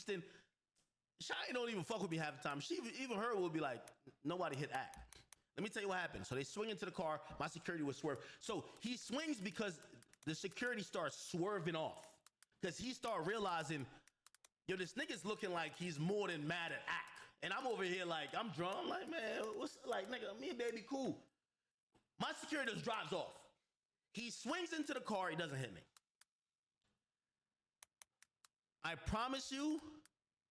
Houston, Shia don't even fuck with me half the time. She even her will be like, nobody hit Act. Let me tell you what happened. So they swing into the car. My security was swerve. So he swings because the security starts swerving off. Because he started realizing, yo, this nigga's looking like he's more than mad at Act. And I'm over here like, I'm drunk. I'm like, man, what's like, nigga, me and baby cool. My security just drives off. He swings into the car. He doesn't hit me. I promise you,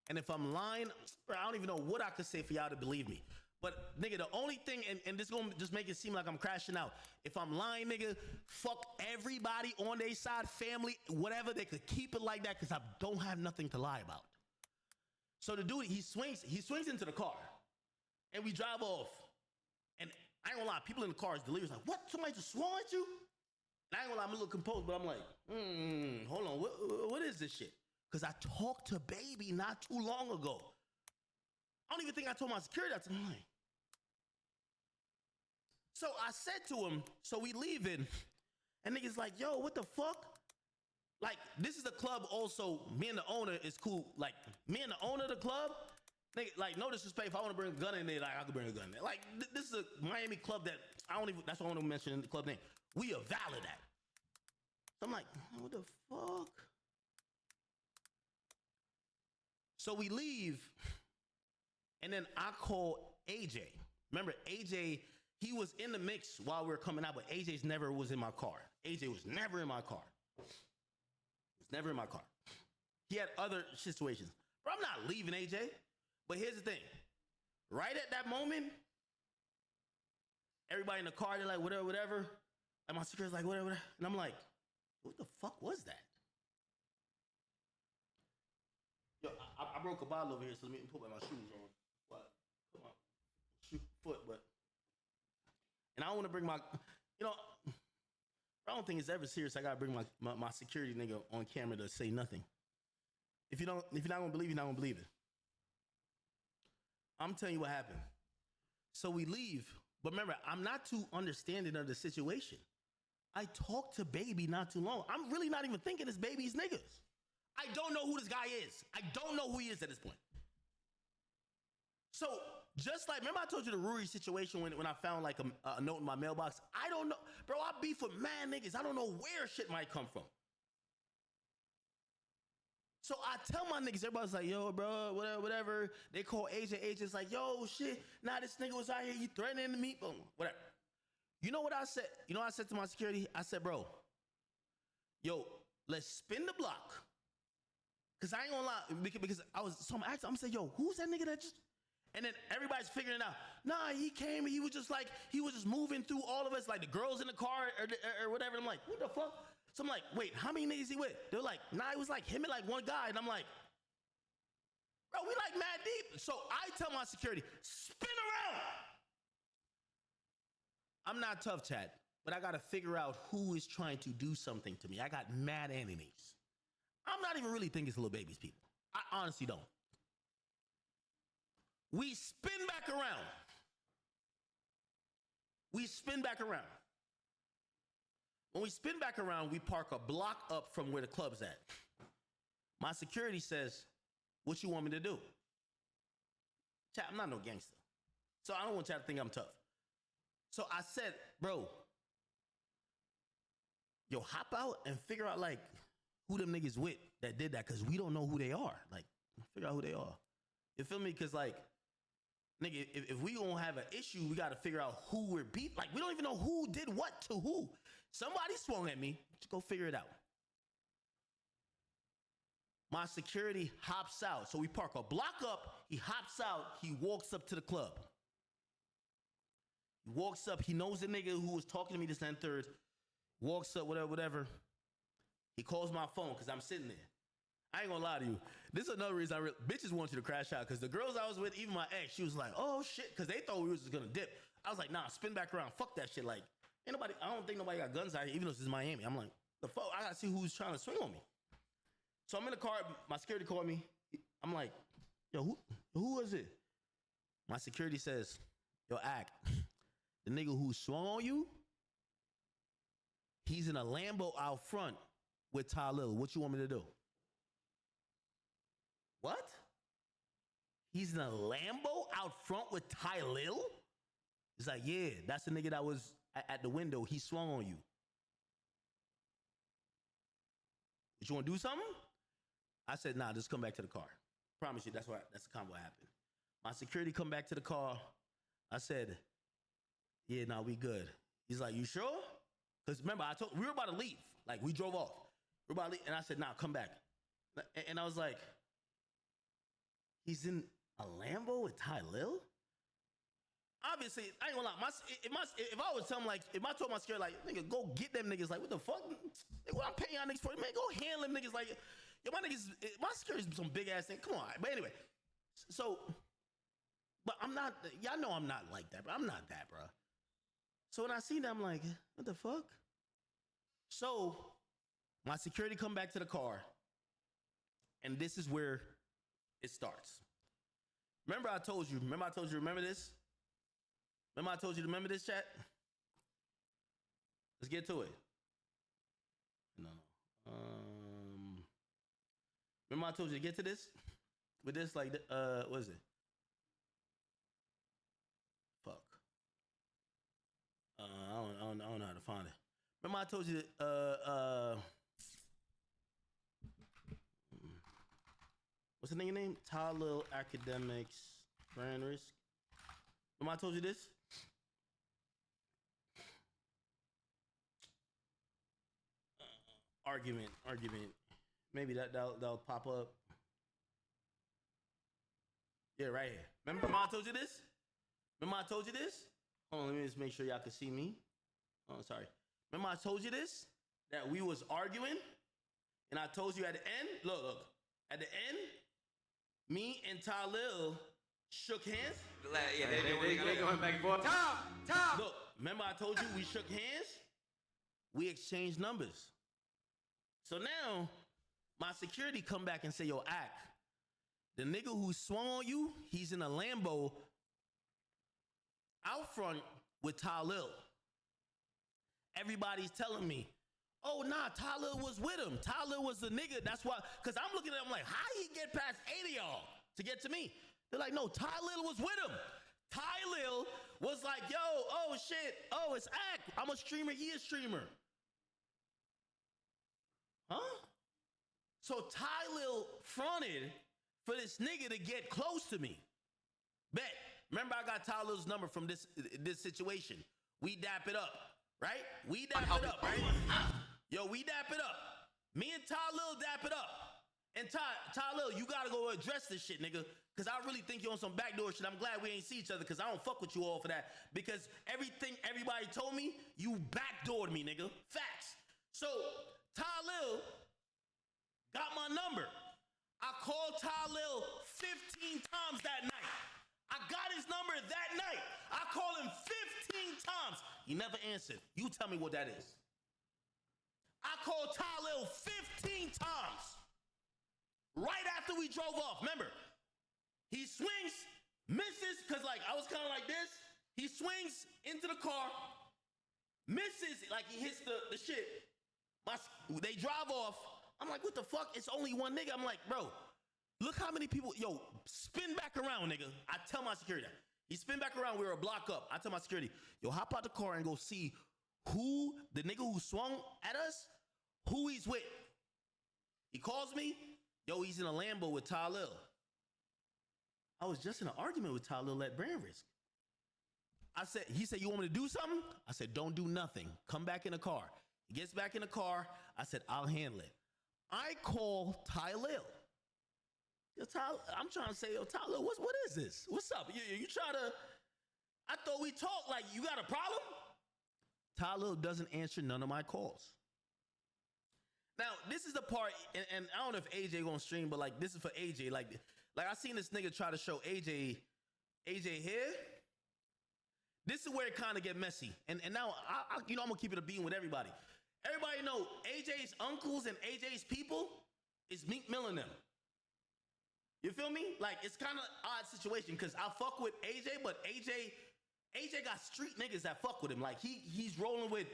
and if I'm lying, I don't even know what I could say for y'all to believe me. But nigga, the only thing, and this gonna just make it seem like I'm crashing out. If I'm lying, nigga, fuck everybody on their side, family, whatever, they could keep it like that because I don't have nothing to lie about. So the dude, he swings into the car and we drive off. And I ain't gonna lie, people in the cars, delirious like, what? Somebody just swung at you? And I ain't gonna lie, I'm a little composed, but I'm like, hold on, what is this shit? Because I talked to baby not too long ago. I don't even think I told my security that tonight. So I said to him, so we leaving, and niggas like, yo, what the fuck? Like, this is the club also, me and the owner is cool. Like, me and the owner of the club, nigga, like, no disrespect, if I want to bring a gun in there, like, I could bring a gun in there. Like, this is a Miami club that I don't even, that's why I want to mention the club name. We are valid at. So I'm like, what the fuck? So we leave, and then I call AJ. Remember, AJ, he was in the mix while we were coming out, but AJ's never was in my car. AJ was never in my car. He was never in my car. He had other situations. Bro, I'm not leaving AJ. But here's the thing. Right at that moment, everybody in the car, they're like, whatever. And my security's like, whatever. And I'm like, what the fuck was that? Yo, I broke a bottle over here, so let me put my shoes on. What? Put my foot, but. And I don't want to bring my, I don't think it's ever serious. I gotta bring my security nigga on camera to say nothing. If you're not gonna believe, you're not gonna believe it. I'm telling you what happened. So we leave, but remember, I'm not too understanding of the situation. I talked to baby not too long. I'm really not even thinking it's baby's niggas. I don't know who this guy is. I don't know who he is at this point. So just like, remember I told you the Ruri situation when I found like a note in my mailbox? I don't know. Bro, I beef with mad niggas. I don't know where shit might come from. So I tell my niggas, everybody's like, yo, bro, whatever. They call AJ. AJ's like, yo, shit. Nah, this nigga was out here. You threatening me? Boom, whatever. You know what I said? You know what I said to my security? I said, bro, yo, let's spin the block. Cause I ain't gonna lie, because I'm saying, yo, who's that nigga that just, and then everybody's figuring it out. Nah, he came, he was just moving through all of us, like the girls in the car or whatever. I'm like, what the fuck? So I'm like, wait, how many niggas he with? They're like, nah, it was like him and like one guy. And I'm like, bro, we like mad deep. So I tell my security, spin around. I'm not tough, Chad, but I gotta figure out who is trying to do something to me. I got mad enemies. I'm not even really thinking it's little babies, people. I honestly don't. We spin back around. When we spin back around, we park a block up from where the club's at. My security says, what you want me to do? Chat, I'm not no gangster. So I don't want y'all to think I'm tough. So I said, bro, yo, hop out and figure out like who them niggas with that did that, because we don't know who they are. Like, figure out who they are. You feel me? Because like, nigga, if we gonna have an issue, we gotta figure out who we're beat. Like, we don't even know who did what to who. Somebody swung at me. Just go figure it out. My security hops out. So we park a block up. He hops out. He walks up to the club. He walks up. He knows the nigga who was talking to me this and third. Walks up, whatever. He calls my phone because I'm sitting there. I ain't gonna lie to you. This is another reason bitches want you to crash out, because the girls I was with, even my ex, she was like, oh shit, because they thought we was just gonna dip. I was like, nah, spin back around. Fuck that shit. Like, ain't nobody, I don't think nobody got guns out here, even though this is Miami. I'm like, the fuck, I gotta see who's trying to swing on me. So I'm in the car, my security called me. I'm like, yo, who was it? My security says, yo, Act, the nigga who swung on you, he's in a Lambo out front with Tylil. What you want me to do? What? He's in a Lambo out front with Tylil? He's like, yeah, that's the nigga that was at the window. He swung on you. You want to do something? I said, nah, just come back to the car. Promise you, that's the combo happened. My security come back to the car. I said, yeah, nah, we good. He's like, you sure? Because remember, we were about to leave. Like, we drove off. We were about to leave. And I said, nah, come back. And I was like, he's in a Lambo with Tylil? Obviously, I ain't gonna lie. If I was telling like, if I told my security like, nigga, go get them niggas, like, what the fuck? Like, what I'm paying y'all niggas for? Man, go handle them niggas. Like, yo, my security's some big ass thing. Come on. But anyway, so, but I'm not. Y'all know I'm not like that, bro. I'm not that, bro. So when I seen that, I'm like, what the fuck? So my security come back to the car, and this is where it starts. Remember I told you, remember this? Remember I told you to remember this, chat? Let's get to it. No. Remember I told you to get to this? With this, like, what is it? Fuck. I don't know how to find it. Remember I told you what's the nigga name? Tylil Academics Brand Risk. Remember I told you this? Argument. Maybe that'll pop up. Yeah, right here. Remember I told you this? Hold on, let me just make sure y'all can see me. Oh, sorry. Remember I told you this? That we was arguing? And I told you at the end, look. At the end, me and Tylil shook hands. Yeah, they going back and forth. Tom! Look, remember I told you we shook hands? We exchanged numbers. So now, my security come back and say, yo, Ack, the nigga who swung on you, he's in a Lambo out front with Tylil. Everybody's telling me, oh, nah, Tylil was with him. Tylil was the nigga. That's why, because I'm looking at him like, how he get past 8 of y'all to get to me? They're like, no, Tylil was with him. Tylil was like, yo, oh, shit. Oh, it's Ack. I'm a streamer. He a streamer. Huh? So Tylil fronted for this nigga to get close to me. Bet. Remember, I got Tylil's number from this situation. We dap it up, right? We dap it up, right? Yo, we dap it up. Me and Tylil dap it up. And Tylil, you gotta go address this shit, nigga. Because I really think you're on some backdoor shit. I'm glad we ain't see each other because I don't fuck with you all for that. Because everything everybody told me, you backdoored me, nigga. Facts. So Tylil got my number. I called Tylil 15 times that night. I got his number that night. I called him 15 times. He never answered. You tell me what that is. I called Tylil 15 times. Right after we drove off. Remember, he swings, misses, because like I was kind of like this. He swings into the car, misses, like he hits the shit. They drive off. I'm like, what the fuck? It's only one nigga. I'm like, bro, look how many people. Yo, spin back around, nigga. I tell my security that. He spin back around. We were a block up. I tell my security, yo, hop out the car and go see who the nigga who swung at us, who he's with. He calls me. Yo, he's in a Lambo with Tylil. I was just in an argument with Tylil at Brand Risk. He said, you want me to do something? I said, don't do nothing. Come back in the car. He gets back in the car. I said, I'll handle it. I call Tylil. Yo, I'm trying to say, yo, Tylil, what is this? What's up? You try to, I thought we talked like, you got a problem? Tylil doesn't answer none of my calls. Now, this is the part, and I don't know if AJ gonna stream, but like, this is for AJ. Like I seen this nigga try to show AJ here. This is where it kind of get messy. And now, I'm gonna keep it a beam with everybody. Everybody know AJ's uncles and AJ's people is Meek Mill and them. You feel me? Like, it's kind of odd situation because I fuck with AJ, but AJ got street niggas that fuck with him. Like, he's rolling with,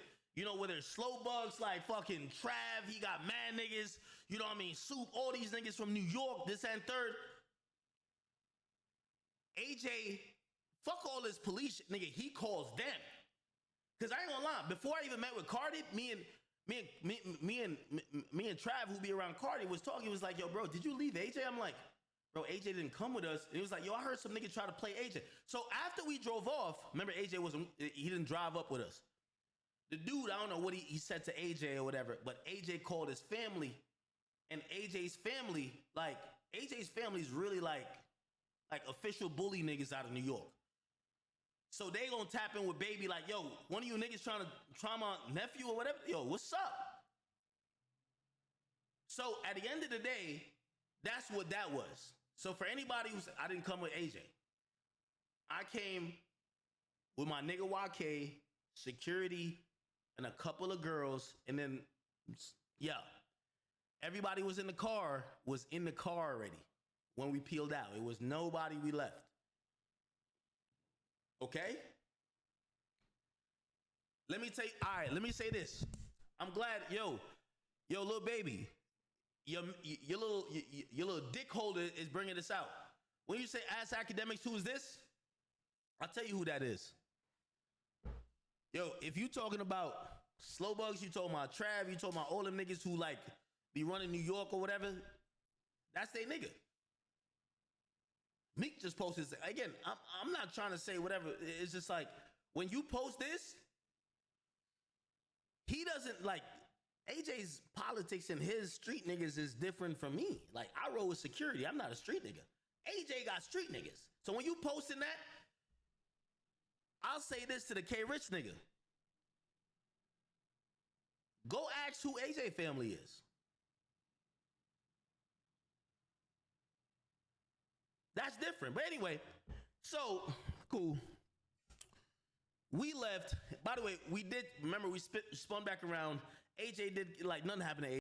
whether it's slow bugs like fucking Trav, he got mad niggas. you know what I mean, Soup, all these niggas from New York, this and third. AJ, fuck all this police shit, nigga. He calls them. Cause I ain't gonna lie, before I even met with Cardi, me and Trav, who be around Cardi, was talking. He was like, yo, bro, did you leave AJ? I'm like, bro, AJ didn't come with us. And he was like, yo, I heard some nigga try to play AJ. So after we drove off, remember AJ he didn't drive up with us. The dude, I don't know what he said to AJ or whatever, but AJ called his family, and AJ's family is really like official bully niggas out of New York. So they gonna tap in with Baby like, yo, one of you niggas trying to try my nephew or whatever, yo, what's up? So at the end of the day, that's what that was. So for anybody I didn't come with AJ. I came with my nigga YK, security, and a couple of girls, and then, yeah. Everybody was in the car already when we peeled out. It was nobody we left. Okay? Let me say this. I'm glad, yo, little baby, your little dick holder is bringing this out. When you say ask Akademiks who's this, I'll tell you who that is. Yo, if you talking about Slow Bugs, you talking about Trav, you talking about all them niggas who like be running New York or whatever, that's they nigga. Meek just posted this. Again, I'm not trying to say whatever. It's just like, when you post this, he doesn't like, AJ's politics and his street niggas is different from me. Like, I roll with security. I'm not a street nigga. AJ got street niggas. So when you posting that, I'll say this to the K Rich nigga. Go ask who AJ family is. That's different. But anyway, so cool. We left. By the way, we spun back around. AJ did, like, nothing happened to AJ.